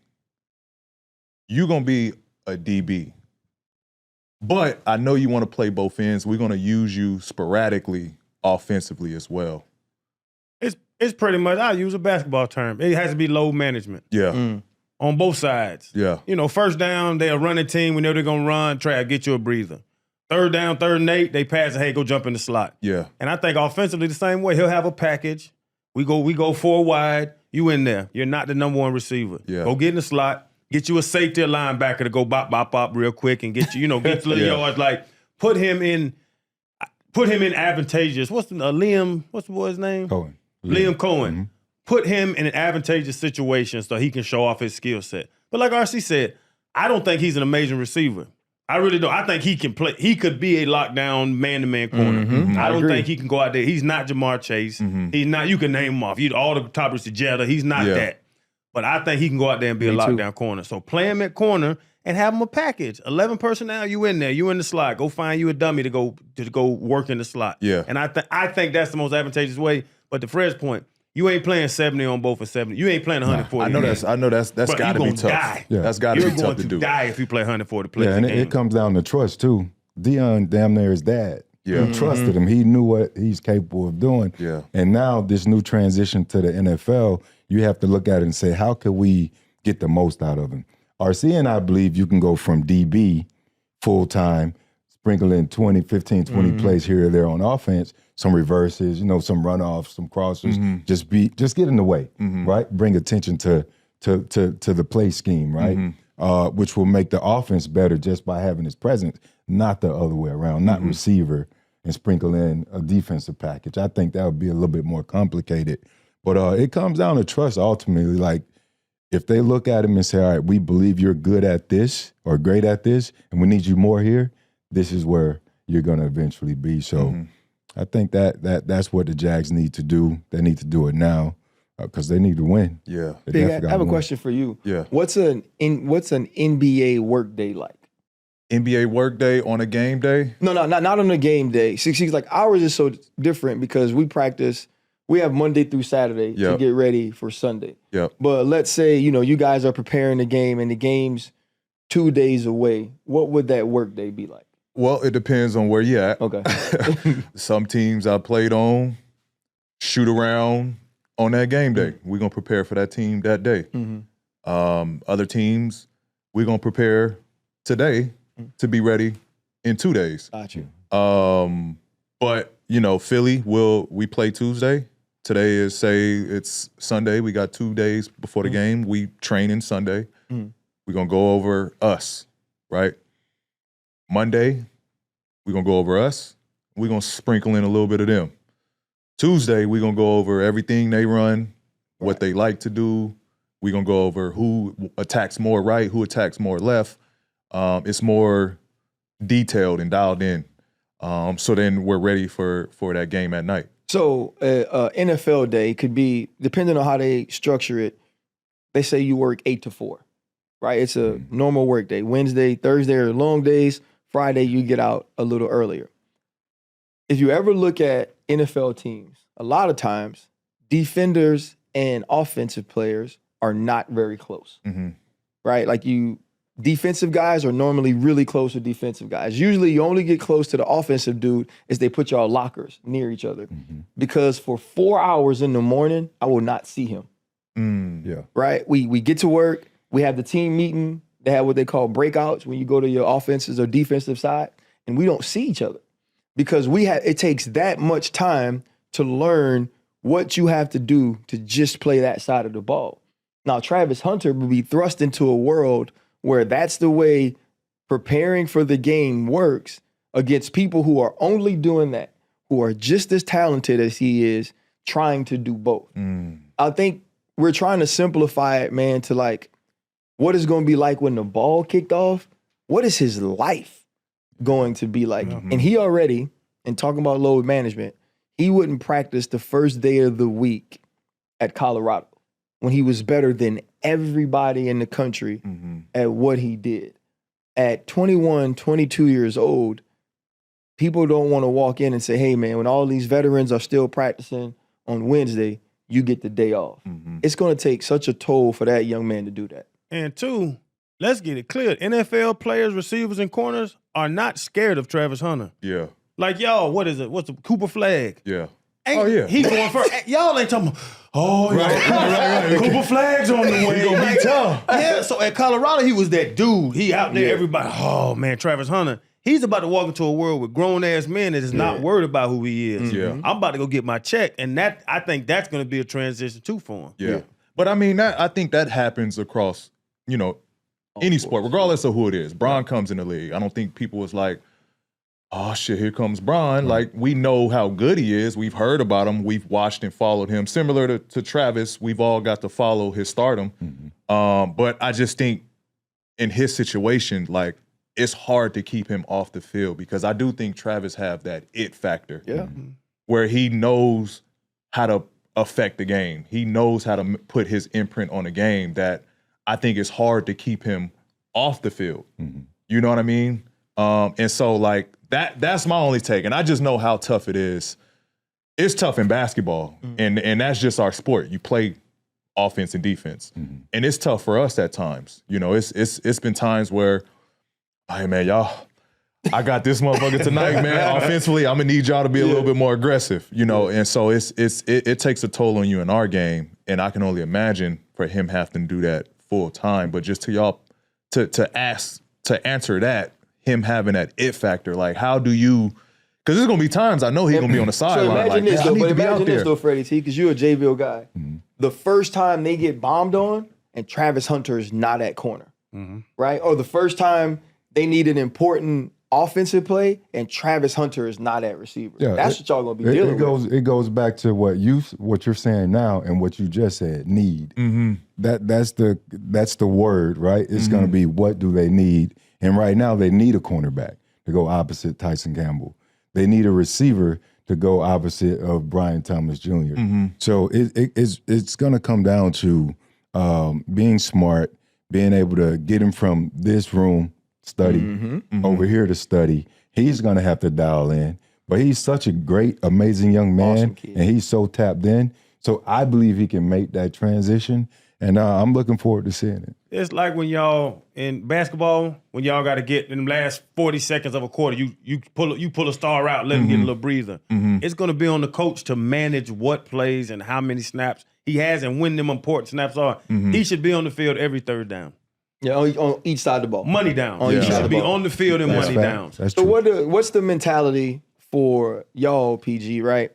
you're going to be a DB, but I know you want to play both ends. We're going to use you sporadically offensively as well. It's pretty much, I use a basketball term. It has to be load management. Yeah. On both sides. Yeah. You know, first down, they're a running team. We know they're going to run, try to get you a breather. Third down, 3rd and 8, they pass it, hey, go jump in the slot. Yeah. And I think offensively the same way. He'll have a package. We go 4 wide. You in there. You're not the number 1 receiver. Yeah. Go get in the slot. Get you a safety or linebacker to go bop, bop, bop real quick and get you, get little yards. Like, put him in advantageous. What's the boy's name? Cohen. Liam Cohen. Put him in an advantageous situation so he can show off his skill set. But like RC said, I don't think he's an amazing receiver. I really don't. I think he can play. He could be a lockdown man-to-man corner. I don't think he can go out there. He's not Jamar Chase. He's not. You can name him off. All the top is Jetta. He's not that. But I think he can go out there and be a lockdown corner. So play him at corner and have him a package. 11 personnel, you in there. You in the slot. Go find you a dummy to go work in the slot. Yeah. And I think that's the most advantageous way. But to Fred's point, you ain't playing 70 on both for 70. You ain't playing 140. I know that's got to be tough. Die. Yeah. That's got to be tough to do. You're going to die if you play 140 plays Yeah, a and game. it comes down to trust too. Dion damn near his dad. Yeah. He trusted him. He knew what he's capable of doing. Yeah. And now this new transition to the NFL, you have to look at it and say, how could we get the most out of him? RC and I believe you can go from DB full-time, sprinkle in 15, 20 plays here or there on offense, some reverses, some runoffs, some crossers, just get in the way, right? Bring attention to the play scheme, right? Which will make the offense better just by having his presence, not the other way around, not receiver and sprinkle in a defensive package. I think that would be a little bit more complicated. But it comes down to trust ultimately. Like, if they look at him and say, all right, we believe you're good at this or great at this, and we need you more here, this is where you're going to eventually be. So I think that's what the Jags need to do. They need to do it now because they need to win. Yeah. Big, I have a question for you. Yeah. What's an NBA work day like? NBA work day on a game day? No, not on a game day. See, like ours is so different because we practice. We have Monday through Saturday to get ready for Sunday. Yep. But let's say, you guys are preparing the game and the game's 2 days away. What would that work day be like? Well, it depends on where you're at. Okay. Some teams I played on shoot around on that game day. We're going to prepare for that team that day. Other teams, we're going to prepare today to be ready in 2 days. Got you. But, Philly, we play Tuesday. Today is, say, it's Sunday. We got 2 days before the game. We training Sunday. We're going to go over us, right? Monday, we're going to go over us. We're going to sprinkle in a little bit of them. Tuesday, we're going to go over everything they run, what they like to do. We're going to go over who attacks more right, who attacks more left. It's more detailed and dialed in. So then we're ready for that game at night. So NFL day could be, depending on how they structure it, they say you work 8 to 4, right? It's a normal work day. Wednesday, Thursday are long days. Friday, you get out a little earlier. If you ever look at NFL teams, a lot of times, defenders and offensive players are not very close, right? Like defensive guys are normally really close to defensive guys. Usually you only get close to the offensive dude if they put y'all lockers near each other. Because for 4 hours in the morning, I will not see him. Yeah. Right? We get to work, we have the team meeting, they have what they call breakouts when you go to your offensive or defensive side, and we don't see each other. Because it takes that much time to learn what you have to do to just play that side of the ball. Now, Travis Hunter will be thrust into a world where that's the way preparing for the game works against people who are only doing that, who are just as talented as he is, trying to do both. I think we're trying to simplify it, man, to like, what is going to be like when the ball kicked off? What is his life going to be like? And he already, and talking about load management, he wouldn't practice the first day of the week at Colorado when he was better than everybody in the country at what he did. At 21, 22 years old, people don't want to walk in and say, hey, man, when all these veterans are still practicing on Wednesday, you get the day off. It's going to take such a toll for that young man to do that. And two, let's get it clear. NFL players, receivers, and corners are not scared of Travis Hunter. Yeah. Like, y'all, what's the Cooper Flagg? Yeah. He going first. Y'all ain't talking about, right. Cooper Flagg's on the way. He gonna be tough. Yeah, so at Colorado, he was that dude. He out there, everybody, oh, man, Travis Hunter. He's about to walk into a world with grown-ass men that is not worried about who he is. Yeah. I'm about to go get my check, and I think that's going to be a transition, too, for him. Yeah. But, I mean, I think that happens across, any sport, regardless of who it is. Bron comes in the league. I don't think people was like, oh, shit, here comes Bron. Like, we know how good he is. We've heard about him. We've watched and followed him. Similar to Travis, we've all got to follow his stardom. But I just think in his situation, like, it's hard to keep him off the field because I do think Travis have that it factor. Yeah. Where he knows how to affect the game. He knows how to put his imprint on the game that I think it's hard to keep him off the field. You know what I mean? And so, like, that's my only take. And I just know how tough it is. It's tough in basketball. And that's just our sport. You play offense and defense. And it's tough for us at times. It's been times where, hey, man, y'all, I got this motherfucker tonight, man. Offensively, I'm gonna need y'all to be a little bit more aggressive, And so it takes a toll on you in our game. And I can only imagine for him having to do that full time. But just to y'all to answer that, him having that it factor, like how do you? Because there's gonna be times I know he's gonna be on the sideline. So imagine like, this, though. But imagine this, there. though, Freddie T, because you're a J-Ville guy. The first time they get bombed on, and Travis Hunter is not at corner, right? Or the first time they need an important offensive play, and Travis Hunter is not at receiver. Yeah, That's what y'all gonna be dealing with. It goes back to what you're saying now and what you just said. Need. That's the word, right? It's gonna be what do they need, and right now they need a cornerback to go opposite Tyson Campbell. They need a receiver to go opposite of Brian Thomas Jr. So it's gonna come down to being smart, being able to get him from this room. Study over here to study. He's gonna have to dial in, but he's such a great, amazing young man, Awesome kid. and he's so tapped in. So I believe he can make that transition, and I'm looking forward to seeing it. It's like when y'all in basketball, when y'all got to get in the last 40 seconds of a quarter, you pull a star out, let him get a little breather. It's going to be on the coach to manage what plays and how many snaps he has and when them important snaps are. He should be on the field every third down. Yeah, on each side of the ball. Money down. On He each side of should the be ball. on the field and That's money fact. down. That's So true. what's the mentality for y'all, PG, right?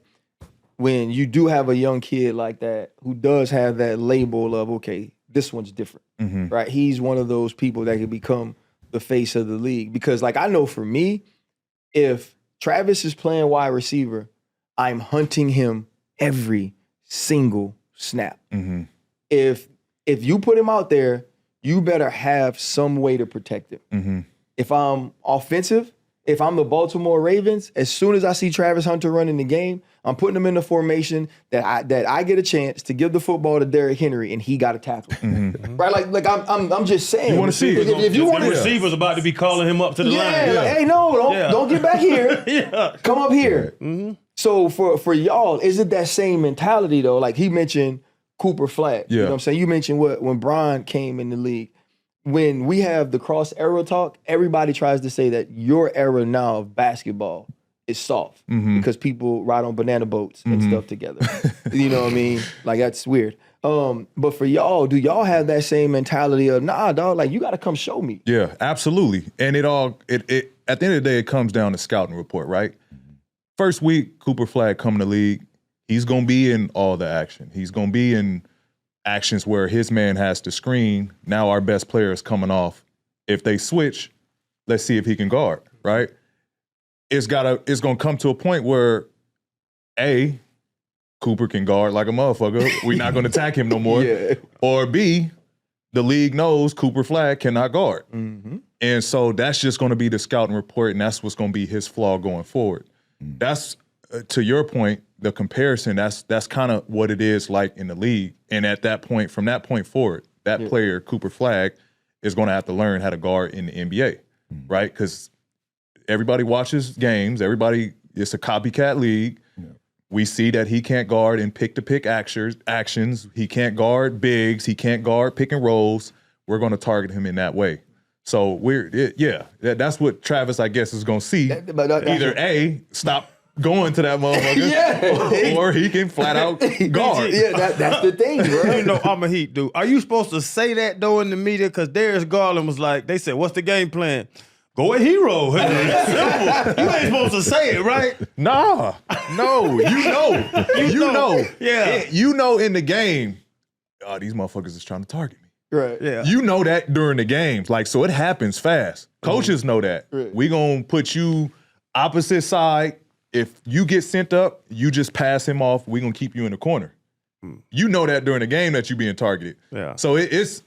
When you do have a young kid like that who does have that label of, okay, this one's different, right? He's one of those people that can become the face of the league. Because, like, I know for me, if Travis is playing wide receiver, I'm hunting him every single snap. If you put him out there, you better have some way to protect him. If I'm offensive, if I'm the Baltimore Ravens, as soon as I see Travis Hunter running the game, I'm putting him in the formation that I get a chance to give the football to Derrick Henry, and he got to tackle. Right? Like I'm just saying. You wanna see it. If you want the to, receiver's about to be calling him up to the line. like, hey, no, don't get back here. Come up here. So for y'all, is it that same mentality though? Like he mentioned, Cooper Flagg. You know what I'm saying? You mentioned when Bron came in the league. When we have the cross era talk, everybody tries to say that your era now of basketball is soft because people ride on banana boats and stuff together. You know what I mean? Like, that's weird. But for y'all, do y'all have that same mentality of, nah, dog, like, you got to come show me? Yeah, absolutely. And it at the end of the day, it comes down to scouting report, right? First week, Cooper Flagg coming to the league, he's going to be in all the action. He's going to be in actions where his man has to screen. Now our best player is coming off. If they switch, let's see if he can guard, right? It's going to come to a point where, A, Cooper can guard like a motherfucker. We're not going to attack him no more. Or B, the league knows Cooper Flagg cannot guard. And so that's just going to be the scouting report, and that's what's going to be his flaw going forward. That's, to your point, the comparison, that's kind of what it is like in the league. And at that point, from that point forward, that player, Cooper Flagg, is going to have to learn how to guard in the NBA, right? Because everybody watches games. It's a copycat league. We see that he can't guard in pick-to-pick actions. He can't guard bigs. He can't guard pick and rolls. We're going to target him in that way. So that's what Travis, I guess, is going to see. Either A, stop going to that motherfucker, or he can flat out guard. That's the thing, bro. You know, I'm a Heat dude. Are you supposed to say that, though, in the media? Because Darius Garland was like, they said, what's the game plan? Go a hero. Simple. You ain't supposed to say it, right? Nah. No. You know. Yeah. You know in the game, these motherfuckers is trying to target me. Right. Yeah. You know that during the games. Like, so it happens fast. Coaches know that. Right. We gonna put you opposite side. If you get sent up, you just pass him off. We gonna keep you in the corner. You know that during the game that you being targeted. Yeah. So it's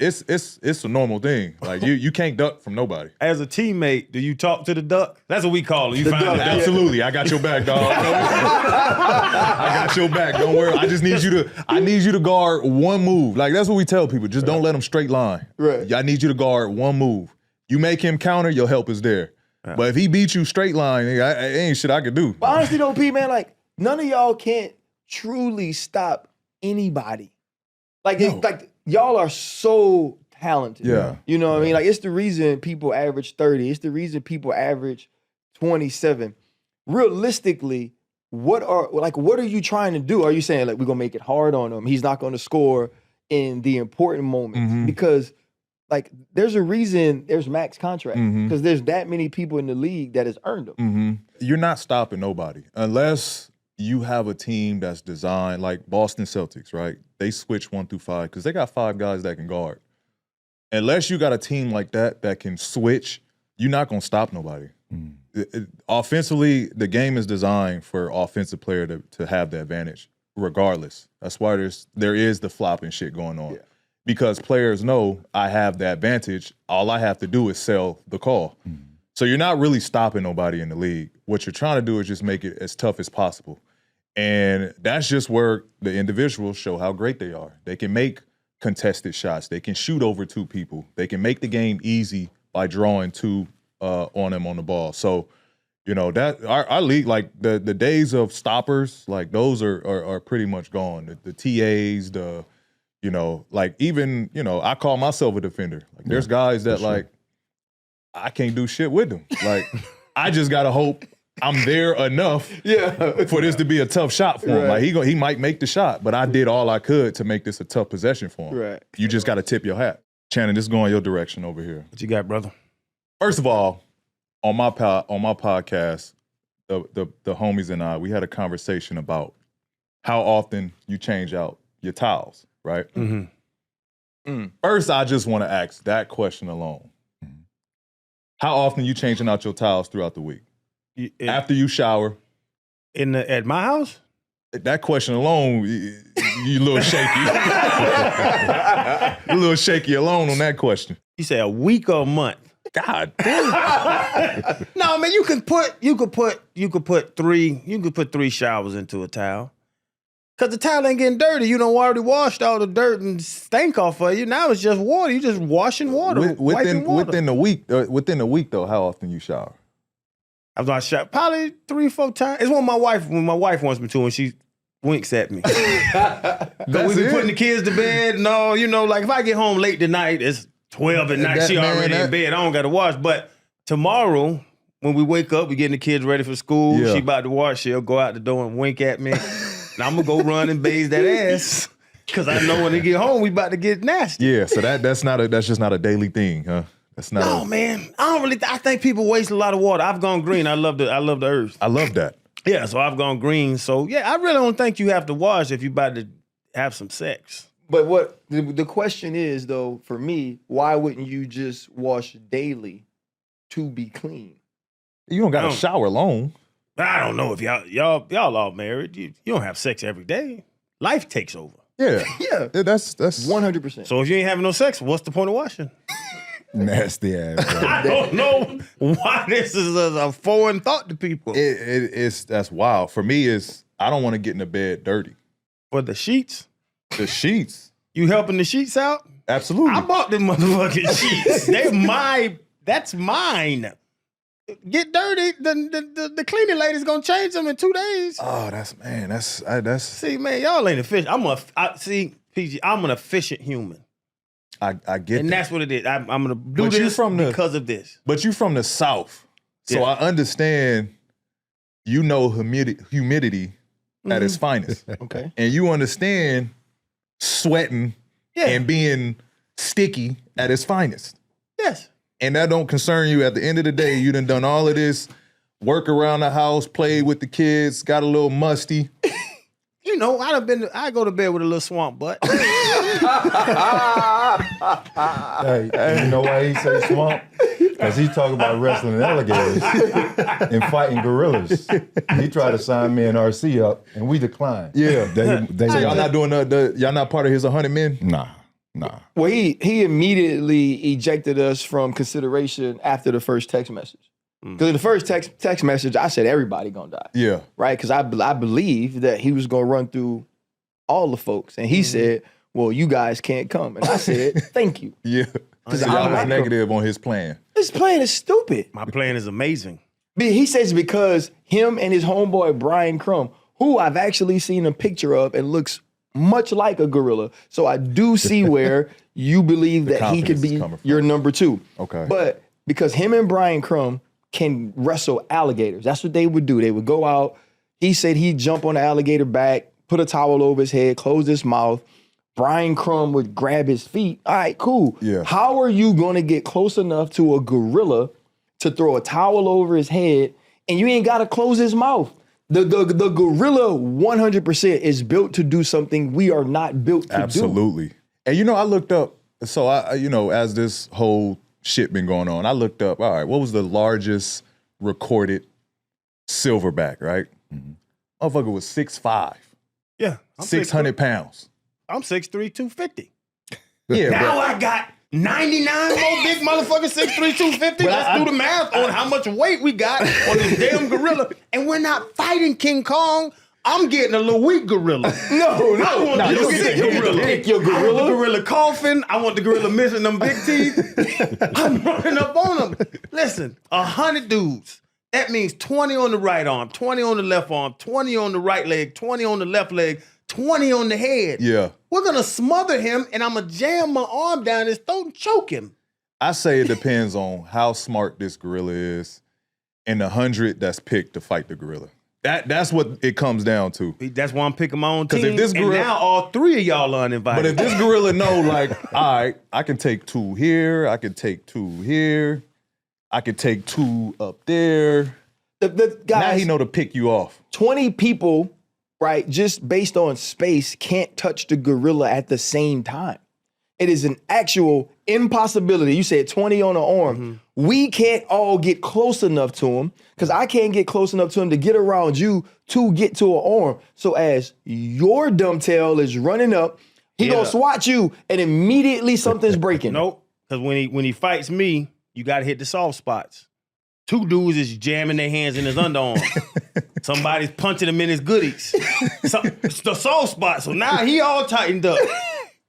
a normal thing. Like you can't duck from nobody. As a teammate, do you talk to the duck? That's what we call it. You find duck, the duck. Absolutely. I got your back, dog. I got your back. Don't worry. I just need you to guard one move. Like, that's what we tell people. Just don't let them straight line. Right. I need you to guard one move. You make him counter, your help is there. Yeah. But if he beats you straight line, ain't shit I could do. But honestly though, P, man, like, none of y'all can't truly stop anybody. Like, like, y'all are so talented. Yeah. You know what I mean? Like, it's the reason people average 30. It's the reason people average 27. Realistically, what are you trying to do? Are you saying, like, we're going to make it hard on him? He's not going to score in the important moments. Because, like, there's a reason there's max contract. Because there's that many people in the league that has earned them. You're not stopping nobody unless you have a team that's designed like Boston Celtics, right? They switch 1 through 5 because they got 5 guys that can guard. Unless you got a team like that can switch, you're not going to stop nobody. Offensively, the game is designed for offensive player to have the advantage regardless. That's why there is the flopping shit going on. Because players know I have the advantage. All I have to do is sell the call. So you're not really stopping nobody in the league. What you're trying to do is just make it as tough as possible. And that's just where the individuals show how great they are. They can make contested shots. They can shoot over 2 people. They can make the game easy by drawing 2 on them on the ball. So, you know, that our league, like the days of stoppers, like those are pretty much gone. The TAs, like even, I call myself a defender. Like there's guys that like, I can't do shit with them. Like, I just gotta hope I'm there enough for this to be a tough shot for him. Like he might make the shot, but I did all I could to make this a tough possession for him. Right. You just gotta tip your hat. Channing, this is going your direction over here. What you got, brother? First of all, on my podcast, the homies and I, we had a conversation about how often you change out your towels, right? First, I just want to ask that question alone. How often you changing out your towels throughout the week? After you shower? At my house? That question alone, you a little shaky. A little shaky alone on that question. You say a week or a month? God damn. No, man, you could put 3 showers into a towel. Cause the towel ain't getting dirty. You done already washed all the dirt and stank off of you. Now it's just water. You just washing water, wiping water. Within the week though, how often you shower? I'm not shower probably 3-4 times. It's when my wife wants me to, and winks at me. We be putting the kids to bed. No, like if I get home late tonight, it's 12 at night. She already in bed. I don't got to wash. But tomorrow, when we wake up, we getting the kids ready for school. Yeah. She about to wash. She'll go out the door and wink at me. And I'm going to go run and bathe that ass. Because I know when they get home, we about to get nasty. Yeah, so that's just not a daily thing, huh? That's not. No, man. I think people waste a lot of water. I've gone green. I love the earth. I love that. Yeah, so I've gone green. So yeah, I really don't think you have to wash if you're about to have some sex. But what the question is though, for me, why wouldn't you just wash daily to be clean? You don't got to shower long. I don't know if y'all all married. You don't have sex every day. Life takes over. Yeah, Yeah. That's 100%. So if you ain't having no sex, what's the point of washing? Nasty ass. Bro. I don't know why this is a foreign thought to people. That's wild. For me, I don't want to get in the bed dirty. For the sheets, The sheets, you helping the sheets out? absolutely. I bought them motherfucking sheets. That's mine. Get dirty. The cleaning lady's gonna change them in 2 days. Oh, that's. See, man, y'all ain't efficient. PG, I'm an efficient human. I get And that. that's what it is. I'm gonna do But you this from the- because of this. But you from the South, so Yeah. I understand. Humidity at its finest, Okay. and you understand sweating Yeah. and being sticky at its finest. Yes. And that don't concern you. At the end of the day, you done all of this work around the house, played with the kids, got a little musty. I go to bed with a little swamp butt. Hey, you know why he say swamp? Because he talk about wrestling alligators and fighting gorillas. He tried to sign me and RC up, and we declined. Yeah. They So y'all not doing y'all not part of his 100 men? Nah. Well, he immediately ejected us from consideration after the first text message. Because in the first text message, I said everybody gonna die, Yeah. right? Because I believed that he was gonna run through all the folks, and he said, "Well, you guys can't come," and I said, "Thank you." Yeah. Because So y'all I'm was like negative on his plan. This plan is stupid. My plan is amazing. He says because him and his homeboy Brian Crumb, who I've actually seen a picture of and looks much like a gorilla. So I do see where you believe that he could confidence be is coming from. your number two. Okay. But because him and Brian Crumb can wrestle alligators, that's what they would do. They would go out. He said he'd jump on the alligator back, put a towel over his head, close his mouth. Brian Crumb would grab his feet. All right, cool. Yeah. How are you going to get close enough to a gorilla to throw a towel over his head and you ain't got to close his mouth? The gorilla 100% is built to do something we are not built to do. Absolutely. And I looked up, so I as this whole shit been going on, I looked up, all right, what was the largest recorded silverback, right? Motherfucker was 6'5", Yeah. 600 pounds. I'm 6'3", 250. Yeah, Now but I got 99 more big motherfuckers, 6'3", 250. Let's do the math on how much weight we got on this damn gorilla. And we're not fighting King Kong. I'm getting a little weak gorilla. No, I want you the don't sick get to gorilla. pick your I want gorilla. the gorilla coughing. I want the gorilla missing them big teeth. I'm running up on them. Listen, 100 dudes. That means 20 on the right arm, 20 on the left arm, 20 on the right leg, 20 on the left leg, 20 on the head. yeah, We're going to smother him, and I'm going to jam my arm down his throat and choke him. I say it depends on how smart this gorilla is and the 100 that's picked to fight the gorilla. That's what it comes down to. That's why I'm picking my own 'Cause team. if this and gorilla- now all three of y'all are uninvited. But if this gorilla know, like, all right, I can take 2 here, I can take 2 here, I can take 2 up there. The guys, Now he know to pick you off. 20 people, right, just based on space, can't touch the gorilla at the same time. It is an actual impossibility. You said 20 on the arm. We can't all get close enough to him because I can't get close enough to him to get around you to get to an arm. So as your dumb tail is running up, he gonna swat you and immediately something's breaking. Nope, because when he fights me, you got to hit the soft spots. 2 dudes is jamming their hands in his underarm. Somebody's punching him in his goodies. It's the soft spot. So now he all tightened up.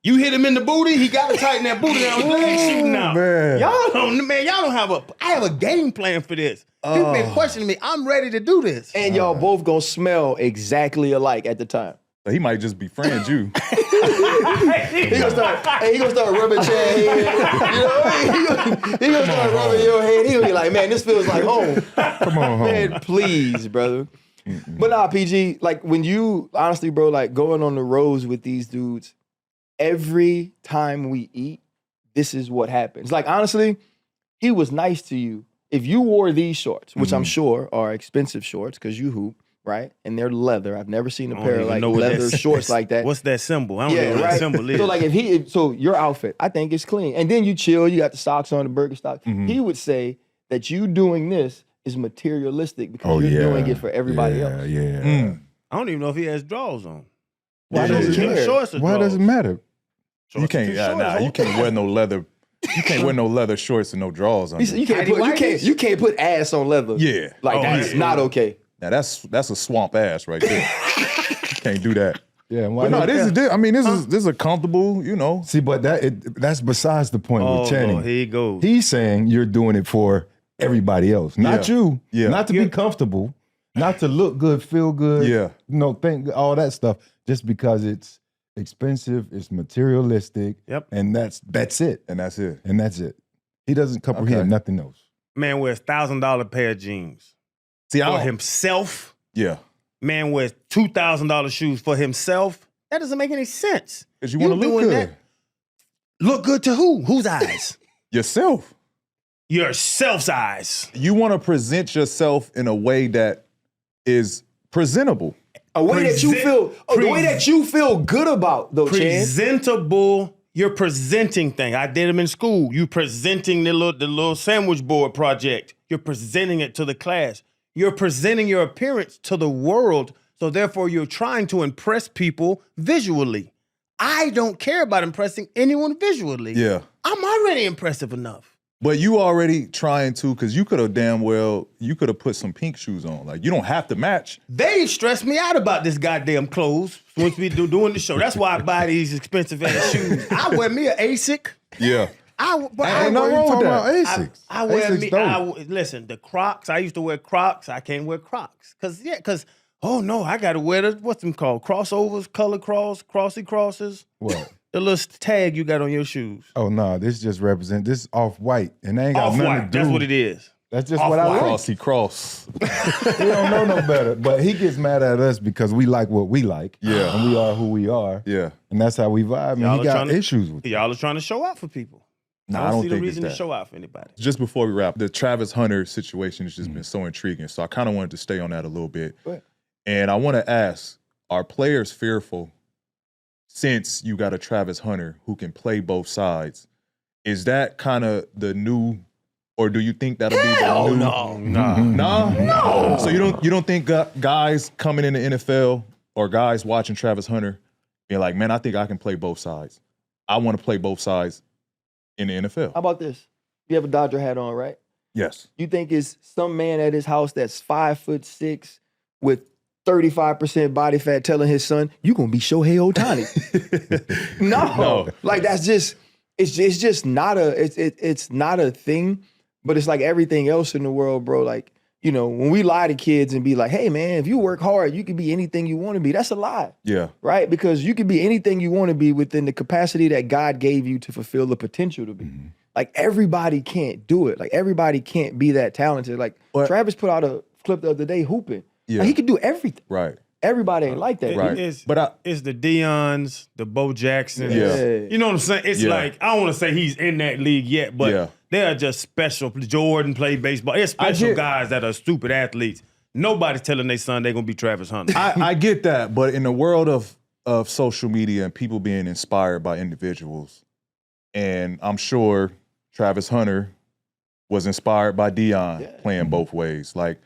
You hit him in the booty, he got to tighten that booty down. His legs shooting out. Man. Y'all don't have I have a game plan for this. People been questioning me. I'm ready to do this. And y'all both gonna smell exactly alike at the time. So he might just befriend you. He gonna start rubbing Chad's head. You know, he gonna start rubbing your head. He gonna be like, man, this feels like home. Come on, home. Man, please, brother. But nah, PG, like when you, honestly, bro, like going on the roads with these dudes, every time we eat, this is what happens. Like, honestly, he was nice to you. If you wore these shorts, which I'm sure are expensive shorts because you hoop, right? And they're leather. I've never seen a pair of like leather shorts like that. What's that symbol? I don't know what that symbol is. So like so your outfit, I think it's clean. And then you chill, you got the socks on, the Birkenstock. He would say that you doing this is materialistic because you're doing it for everybody else. Yeah. I don't even know if he has drawers on. Why does it matter? Shorts or Why does it matter? You can't. You can't wear no leather. You can't wear no leather shorts and no drawers on. You can't put ass on leather. Yeah, like that's not okay. Now that's a swamp ass right there. You can't do that. Yeah, but no, this is. I mean, this is a comfortable. You know. See, but that's besides the point with Channing. Here he goes. He's saying you're doing it for everybody else, not you. Yeah. Not to be comfortable, not to look good, feel good. Yeah. Think all that stuff. Just because it's expensive, it's materialistic. Yep. And that's it. And that's it. And that's it. He doesn't comprehend nothing else. Man wears $1,000 pair of jeans for himself. Yeah. Man wears $2,000 shoes for himself. That doesn't make any sense. Because you want to look good. That. Look good to who? Whose eyes? Yourself. Yourself's eyes. You want to present yourself in a way that is presentable. A way that you feel, the way that you feel good about, though, presentable. You're presenting thing. I did them in school. You presenting the little sandwich board project. You're presenting it to the class. You're presenting your appearance to the world. So therefore, you're trying to impress people visually. I don't care about impressing anyone visually. Yeah, I'm already impressive enough. But you already trying to, because you could have put some pink shoes on. Like, you don't have to match. They stress me out about this goddamn clothes once we doing the show. That's why I buy these expensive ass shoes. I wear me an ASIC. Yeah. Ain't nothing wrong with that. ASICs. Listen, the Crocs, I used to wear Crocs. I can't wear Crocs. Because, oh no, I got to wear what's them called? Crossovers, color crossy crosses. What? The little tag you got on your shoes. Oh no, this just represents this off-white, and they ain't got nothing to do. That's what it is. That's just what I like. Crossy cross. He don't know no better, but he gets mad at us because we like what we like. Yeah, and we are who we are. Yeah, and that's how we vibe. And he got issues with it. Y'all are trying to show out for people. I don't see think the reason it's to show out for anybody. Just before we wrap, the Travis Hunter situation has just been so intriguing. So I kind of wanted to stay on that a little bit. And I want to ask, are players fearful? Since you got a Travis Hunter who can play both sides, is that kind of the new, or do you think that'll be the new? No. So you don't think guys coming in the NFL or guys watching Travis Hunter being like, man, I think I can play both sides. I want to play both sides in the NFL. How about this? You have a Dodger hat on, right? Yes. You think it's some man at his house that's 5'6" with 35% body fat telling his son, you gonna be Shohei Ohtani. No. Like that's just, it's just not it's not a thing, but it's like everything else in the world, bro. Like, you know, when we lie to kids and be like, hey man, if you work hard, you can be anything you want to be. That's a lie. Yeah. Right? Because you can be anything you want to be within the capacity that God gave you to fulfill the potential to be. Mm-hmm. Like everybody can't do it. Like everybody can't be that talented. Like Travis put out a clip the other day hooping. Yeah. Like, he could do everything. Right. Everybody ain't like that. Right. It's the Deions, the Bo Jacksons. Yeah. You know what I'm saying? It's like, I don't want to say he's in that league yet, but they're just special. Jordan played baseball. It's special guys that are stupid athletes. Nobody's telling their son they're going to be Travis Hunter. I get that, but in the world of social media and people being inspired by individuals, and I'm sure Travis Hunter was inspired by Deion playing both ways. Like,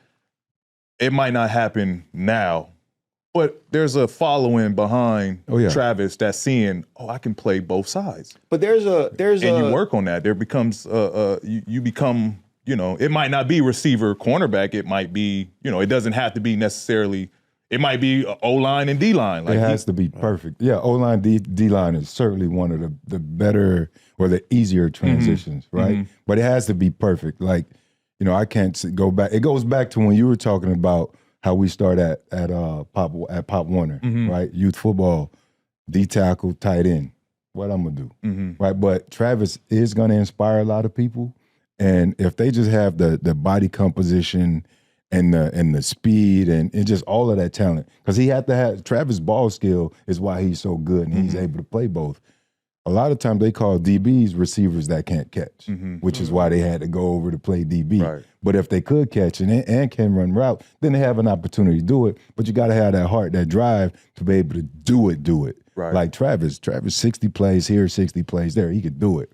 it might not happen now, but there's a following behind Travis that's seeing, I can play both sides. But you work on that. There becomes you become, it might not be receiver, cornerback. It might be, it doesn't have to be necessarily. It might be O-line and D-line. Like it has to be perfect. Yeah, O-line, D-line is certainly one of the better or the easier transitions, right? Mm-hmm. But it has to be perfect. Like, I can't go back. It goes back to when you were talking about how we start at Pop Warner, right? Youth football, D tackle, tight end. What I'm gonna do, right? But Travis is gonna inspire a lot of people, and if they just have the body composition and the speed and just all of that talent, because he had to have Travis' ball skill is why he's so good and he's able to play both. A lot of times they call DBs receivers that can't catch, which is why they had to go over to play DB. Right. But if they could catch and can run route, then they have an opportunity to do it. But you got to have that heart, that drive to be able to do it. Right. Like Travis 60 plays here, 60 plays there. He could do it.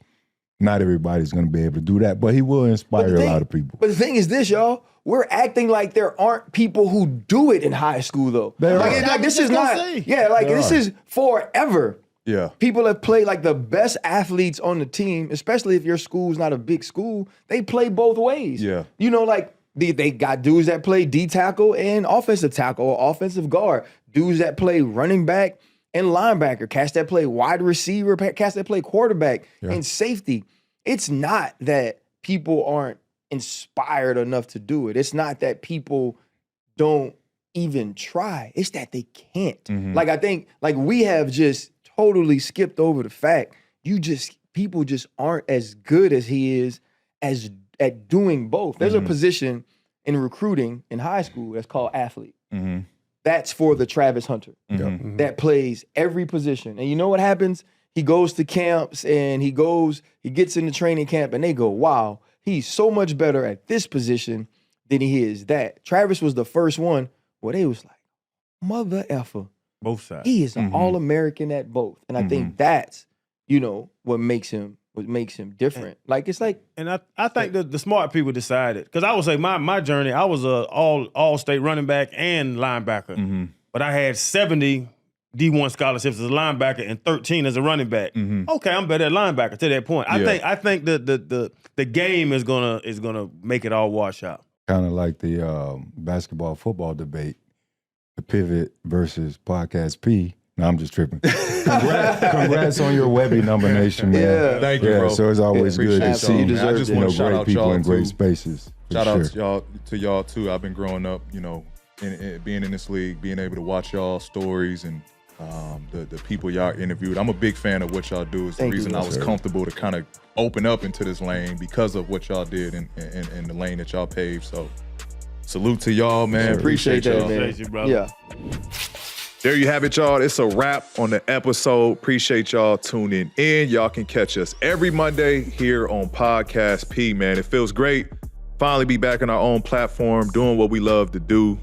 Not everybody's going to be able to do that, but he will inspire a lot of people. But the thing is this, y'all. We're acting like there aren't people who do it in high school, though. Like this is not. This is forever. Yeah. People have played like the best athletes on the team, especially if your school's not a big school, they play both ways. Yeah. You know, like they got dudes that play D tackle and offensive tackle or offensive guard, dudes that play running back and linebacker, cats that play wide receiver, cats that play quarterback and safety. It's not that people aren't inspired enough to do it. It's not that people don't even try. It's that they can't. Like I think like we have just totally skipped over the fact people just aren't as good as he is as at doing both. There's a position in recruiting in high school that's called athlete. That's for the Travis Hunter that plays every position. And you know what happens? He goes to camps and he gets in the training camp and they go, wow, he's so much better at this position than he is that. Travis was the first one where they was like, mother effer. Both sides. He is an All-American at both. And I think that's, what makes him different. Like it's like, and I think the smart people decided, because I would say my journey, I was a all-state running back and linebacker. But I had 70 D1 scholarships as a linebacker and 13 as a running back. Okay, I'm better at linebacker to that point. I think the game is gonna make it all wash out. Kind of like the basketball football debate. The pivot versus podcast P. No, I'm just tripping. Congrats on your Webby nomination, man. Yeah. Thank you, bro. So it's always good to see I just want to shout great out people y'all in great too. spaces. Shout out to y'all too. I've been growing up, in being in this league, being able to watch y'all stories and the people y'all interviewed. I'm a big fan of what y'all do. It's the reason I was comfortable to kind of open up into this lane because of what y'all did in the lane that y'all paved. So salute to y'all, man. Appreciate that, y'all. man. Appreciate you, brother. Yeah. There you have it, y'all. It's a wrap on the episode. Appreciate y'all tuning in. Y'all can catch us every Monday here on Podcast P, man. It feels great. Finally be back on our own platform, doing what we love to do.